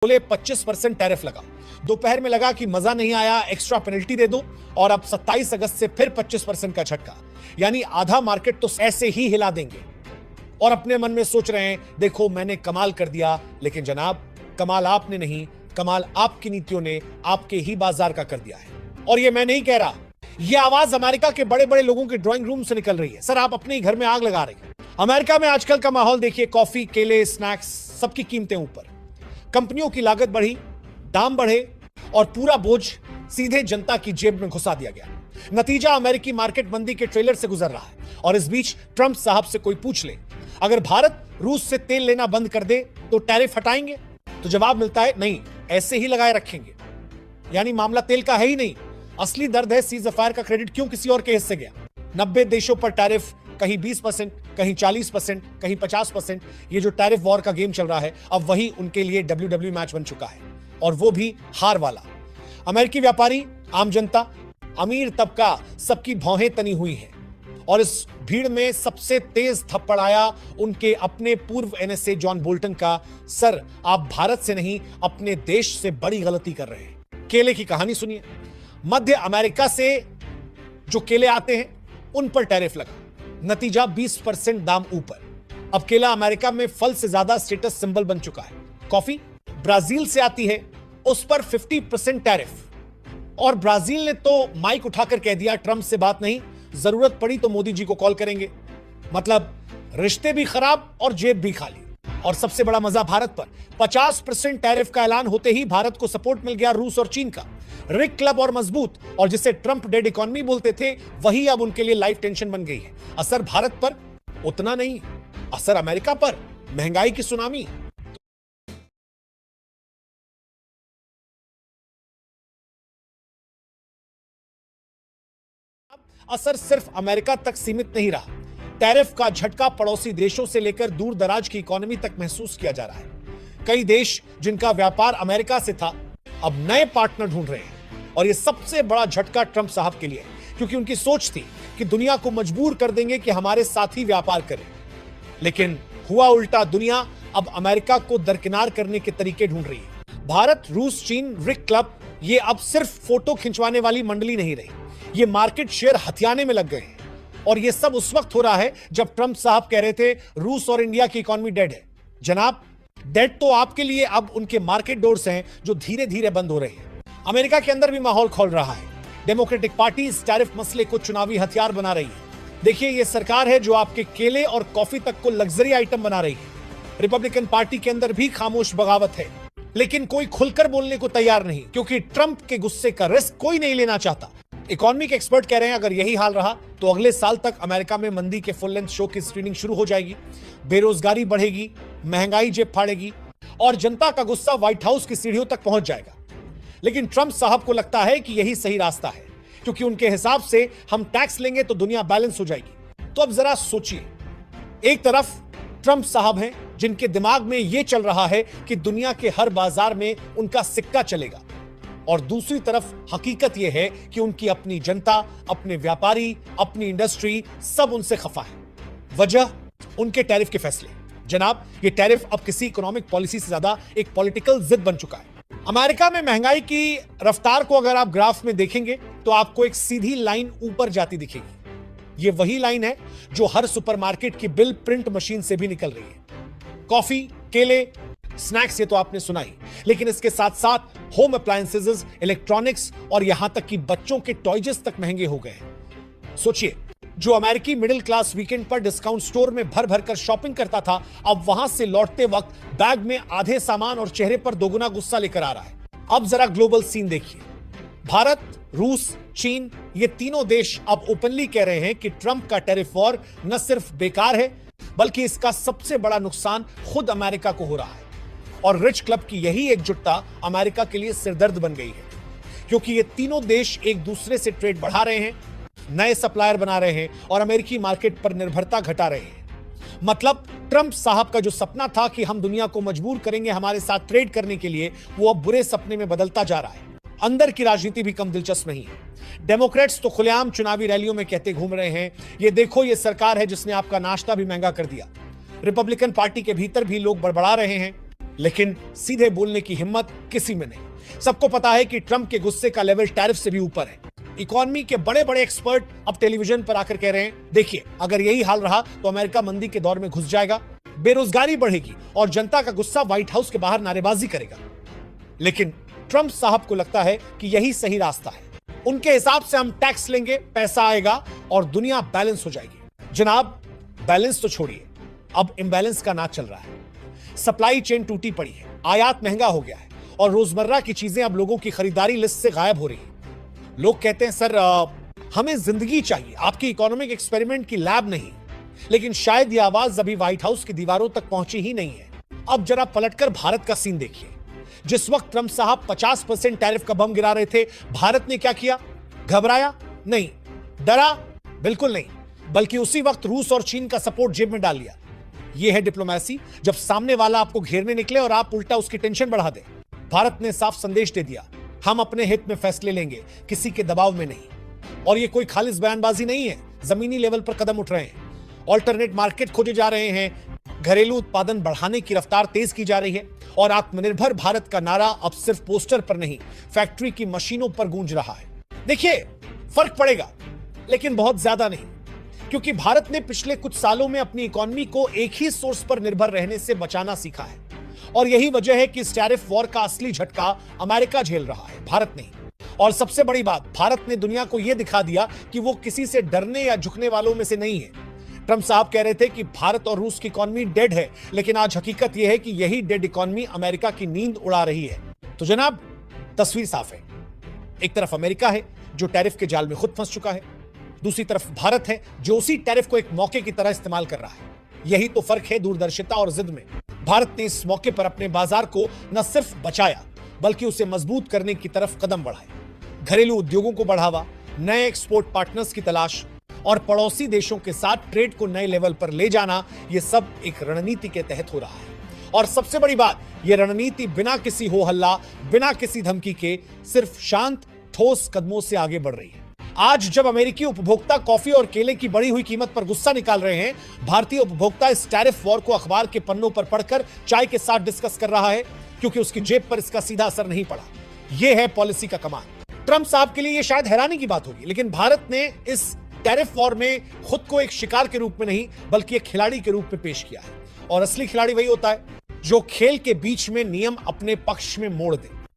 बोले 25% टैरिफ लगा। दोपहर में लगा कि मजा नहीं आया, एक्स्ट्रा पेनल्टी दे दो, और अब 27 अगस्त से फिर 25% का झटका, यानी आधा मार्केट तो ऐसे ही हिला देंगे। और अपने मन में सोच रहे हैं, देखो मैंने कमाल कर दिया। लेकिन जनाब, कमाल आपने नहीं, कमाल आपकी नीतियों ने आपके ही बाजार का कर दिया है। और ये मैं नहीं कह रहा, ये आवाज अमेरिका के बड़े बड़े लोगों के ड्राइंग रूम से निकल रही है। सर, आप अपने ही घर में आग लगा रहे हैं। अमेरिका में आजकल का माहौल देखिए, कॉफी, केले, स्नैक्स, सबकी कीमतें ऊपर, कंपनियों की लागत बढ़ी, दाम बढ़े, और पूरा बोझ सीधे जनता की जेब में घुसा दिया गया। नतीजा अमेरिकी मार्केट मंदी के ट्रेलर से गुजर रहा है। और इस बीच ट्रंप साहब से कोई पूछ ले, अगर भारत रूस से तेल लेना बंद कर दे तो टैरिफ हटाएंगे? तो जवाब मिलता है, नहीं, ऐसे ही लगाए रखेंगे। यानी मामला तेल का है ही नहीं। असली दर्द है सीज फायर का क्रेडिट क्यों किसी और के हिस्से गया। 90 देशों पर टैरिफ, कहीं 20%, कहीं 40%, कहीं 50%। ये जो टैरिफ वॉर का गेम चल रहा है, अब वही उनके लिए WWE मैच बन चुका है, और वो भी हार वाला। अमेरिकी व्यापारी, आम जनता, अमीर तबका, सबकी भौहें तनी हुई हैं। और इस भीड़ में सबसे तेज थप्पड़ आया उनके अपने पूर्व NSA जॉन बोल्टन का। सर, आप भारत से नहीं, अपने देश से बड़ी गलती कर रहे हैं। केले की कहानी सुनिए। मध्य अमेरिका से जो केले आते हैं उन पर टैरिफ लगा, नतीजा 20% दाम ऊपर। अब केला अमेरिका में फल से ज्यादा स्टेटस सिंबल बन चुका है। कॉफी ब्राजील से आती है, उस पर 50% टैरिफ। और ब्राजील ने तो माइक उठाकर कह दिया, ट्रंप से बात नहीं, जरूरत पड़ी तो मोदी जी को कॉल करेंगे। मतलब रिश्ते भी खराब और जेब भी खाली। और सबसे बड़ा मजा भारत पर, 50% टैरिफ का ऐलान होते ही भारत को सपोर्ट मिल गया रूस और चीन का। रिक क्लब और मजबूत, और जिसे ट्रंप डेड इकोनॉमी बोलते थे, वही अब उनके लिए लाइफ टेंशन बन गई है। असर भारत पर उतना नहीं, असर अमेरिका पर, महंगाई की सुनामी। असर सिर्फ अमेरिका तक सीमित नहीं रहा। टैरिफ का झटका पड़ोसी देशों से लेकर दूर दराज की इकोनॉमी तक महसूस किया जा रहा है। कई देश जिनका व्यापार अमेरिका से था, अब नए पार्टनर ढूंढ रहे हैं। और यह सबसे बड़ा झटका ट्रंप साहब के लिए, क्योंकि उनकी सोच थी कि दुनिया को मजबूर कर देंगे कि हमारे साथ ही व्यापार करें। लेकिन हुआ उल्टा, दुनिया अब अमेरिका को दरकिनार करने के तरीके ढूंढ रही है। भारत, रूस, चीन, रिक क्लब, ये अब सिर्फ फोटो खिंचवाने वाली मंडली नहीं रही, ये मार्केट शेयर हथियाने में लग गए हैं। और ये सब उस वक्त हो रहा है जब ट्रंप साहब कह रहे थे रूस और इंडिया की इकोनॉमी डेड है। जनाब, डेड तो आपके लिए अब उनके मार्केट डोर्स हैं जो धीरे धीरे बंद हो रहे हैं। अमेरिका के अंदर भी माहौल खोल रहा है। डेमोक्रेटिक पार्टी इस टैरिफ मसले को चुनावी हथियार बना रही है। देखिए, ये सरकार है जो आपके केले और कॉफी तक को लग्जरी आइटम बना रही है। रिपब्लिकन पार्टी के अंदर भी खामोश बगावत है, लेकिन कोई खुलकर बोलने को तैयार नहीं, क्योंकि ट्रंप के गुस्से का रिस्क कोई नहीं लेना चाहता। इकोनॉमी के एक्सपर्ट कह रहे हैं, अगर यही हाल रहा तो अगले साल तक अमेरिका में मंदी के फुल लेंथ शो की स्क्रीनिंग शुरू हो जाएगी, बेरोजगारी बढ़ेगी, महंगाई जेब फाड़ेगी, और जनता का गुस्सा व्हाइट हाउस की सीढ़ियों तक पहुंच जाएगा। लेकिन ट्रंप साहब को लगता है कि यही सही रास्ता है, क्योंकि उनके हिसाब से हम टैक्स लेंगे तो दुनिया बैलेंस हो जाएगी। तो अब जरा सोचिए, एक तरफ ट्रंप साहब हैं जिनके दिमाग में यह चल रहा है कि दुनिया के हर बाजार में उनका सिक्का चलेगा, और दूसरी तरफ हकीकत यह है कि उनकी अपनी जनता, अपने व्यापारी, अपनी इंडस्ट्री, सब उनसे खफा है। वजह उनके टैरिफ के फैसले। जनाब, ये टैरिफ अब किसी इकोनॉमिक पॉलिसी से ज्यादा एक पॉलिटिकल जिद बन चुका है। अमेरिका में महंगाई की रफ्तार को अगर आप ग्राफ में देखेंगे तो आपको एक सीधी लाइन ऊपर जाती दिखेगी। ये वही लाइन है जो हर सुपरमार्केट की बिल प्रिंट मशीन से भी निकल रही है। कॉफी, केले, स्नैक्स, ये तो आपने सुना ही, लेकिन इसके साथ साथ होम अप्लायंसेज, इलेक्ट्रॉनिक्स, और यहां तक कि बच्चों के टॉयजेस तक महंगे हो गए हैं। सोचिए, जो अमेरिकी मिडिल क्लास वीकेंड पर डिस्काउंट स्टोर में भर भर कर शॉपिंग करता था, अब वहां से लौटते वक्त बैग में आधे सामान और चेहरे पर दोगुना गुस्सा लेकर आ रहा है। अब जरा ग्लोबल सीन देखिए। भारत, रूस, चीन, ये तीनों देश अब ओपनली कह रहे हैं कि ट्रंप का टैरिफ वॉर न सिर्फ बेकार है, बल्कि इसका सबसे बड़ा नुकसान खुद अमेरिका को हो रहा है। और रिच क्लब की यही एकजुटता अमेरिका के लिए सिरदर्द बन गई है, क्योंकि ये तीनों देश एक दूसरे से ट्रेड बढ़ा रहे हैं, नए सप्लायर बना रहे हैं, और अमेरिकी मार्केट पर निर्भरता घटा रहे हैं। मतलब ट्रंप साहब का जो सपना था कि हम दुनिया को मजबूर करेंगे हमारे साथ ट्रेड करने के लिए, वो अब बुरे सपने में बदलता जा रहा है। अंदर की राजनीति भी कम दिलचस्प नहीं है। डेमोक्रेट्स तो खुलेआम चुनावी रैलियों में कहते घूम रहे हैं, ये देखो, ये सरकार है जिसने आपका नाश्ता भी महंगा कर दिया। रिपब्लिकन पार्टी के भीतर भी लोग बड़बड़ा रहे हैं, लेकिन सीधे बोलने की हिम्मत किसी में नहीं। सबको पता है कि ट्रंप के गुस्से का लेवल टैरिफ से भी ऊपर है। इकोनॉमी के बड़े बड़े एक्सपर्ट अब टेलीविजन पर आकर कह रहे हैं, देखिए अगर यही हाल रहा तो अमेरिका मंदी के दौर में घुस जाएगा, बेरोजगारी बढ़ेगी और जनता का गुस्सा व्हाइट हाउस के बाहर नारेबाजी करेगा। लेकिन ट्रंप साहब को लगता है कि यही सही रास्ता है। उनके हिसाब से हम टैक्स लेंगे, पैसा आएगा और दुनिया बैलेंस हो जाएगी। जनाब, बैलेंस तो छोड़िए, अब इंबैलेंस का नाच चल रहा है। सप्लाई चेन टूटी पड़ी है, आयात महंगा हो गया है और रोजमर्रा की चीजें अब लोगों की खरीदारी लिस्ट से गायब हो रही है। लोग कहते हैं सर हमें जिंदगी चाहिए, आपकी इकोनॉमिक एक्सपेरिमेंट की लैब नहीं। लेकिन शायद यह आवाज अभी व्हाइट हाउस की दीवारों तक पहुंची ही नहीं है। अब जरा पलटकर भारत का सीन देखिए। जिस वक्त ट्रंप साहब 50% टैरिफ का बम गिरा रहे थे, भारत ने क्या किया? घबराया नहीं, डरा बिल्कुल नहीं, बल्कि उसी वक्त रूस और चीन का सपोर्ट जेब में डाल लिया। यह है डिप्लोमेसी, जब सामने वाला आपको घेरने निकले और आप उल्टा उसकी टेंशन बढ़ा दें। भारत ने साफ संदेश दे दिया, हम अपने हित में फैसले लेंगे, किसी के दबाव में नहीं। और यह कोई खालिस बयानबाजी नहीं है, जमीनी लेवल पर कदम उठ रहे हैं। ऑल्टरनेट मार्केट खोजे जा रहे हैं, घरेलू उत्पादन बढ़ाने की रफ्तार तेज की जा रही है और आत्मनिर्भर भारत का नारा अब सिर्फ पोस्टर पर नहीं, फैक्ट्री की मशीनों पर गूंज रहा है। देखिए, फर्क पड़ेगा लेकिन बहुत ज्यादा नहीं, क्योंकि भारत ने पिछले कुछ सालों में अपनी इकोनॉमी को एक ही सोर्स पर निर्भर रहने से बचाना सीखा है। और यही वजह है कि इस टैरिफ वॉर का असली झटका अमेरिका झेल रहा है, भारत नहीं। और सबसे बड़ी बात, भारत ने दुनिया को यह दिखा दिया कि वो किसी से डरने या झुकने वालों में से नहीं है। ट्रंप साहब कह रहे थे कि भारत और रूस की इकोनॉमी डेड है, लेकिन आज हकीकत यह है कि यही डेड इकोनॉमी अमेरिका की नींद उड़ा रही है। तो जनाब, तस्वीर साफ है। एक तरफ अमेरिका है जो टैरिफ के जाल में खुद फंस चुका है, दूसरी तरफ भारत है जो उसी टैरिफ को एक मौके की तरह इस्तेमाल कर रहा है। यही तो फर्क है दूरदर्शिता और जिद में। भारत ने इस मौके पर अपने बाजार को न सिर्फ बचाया बल्कि उसे मजबूत करने की तरफ कदम बढ़ाए। घरेलू उद्योगों को बढ़ावा, नए एक्सपोर्ट पार्टनर्स की तलाश और पड़ोसी देशों के साथ ट्रेड को नए लेवल पर ले जाना, यह सब एक रणनीति के तहत हो रहा है। और सबसे बड़ी बात, यह रणनीति बिना किसी हो हल्ला, बिना किसी धमकी के, सिर्फ शांत ठोस कदमों से आगे बढ़ रही है। आज जब अमेरिकी उपभोक्ता कॉफी और केले की बढ़ी हुई कीमत पर गुस्सा निकाल रहे हैं, भारतीय उपभोक्ता इस टैरिफ वॉर को अखबार के पन्नों पर पढ़कर चाय के साथ डिस्कस कर रहा है, क्योंकि उसकी जेब पर इसका सीधा असर नहीं पड़ा। यह है पॉलिसी का कमाल। ट्रंप साहब के लिए यह शायद हैरानी की बात होगी, लेकिन भारत ने इस टैरिफ वॉर में खुद को एक शिकार के रूप में नहीं बल्कि एक खिलाड़ी के रूप में पेश किया है। और असली खिलाड़ी वही होता है जो खेल के बीच में नियम अपने पक्ष में मोड़ दे।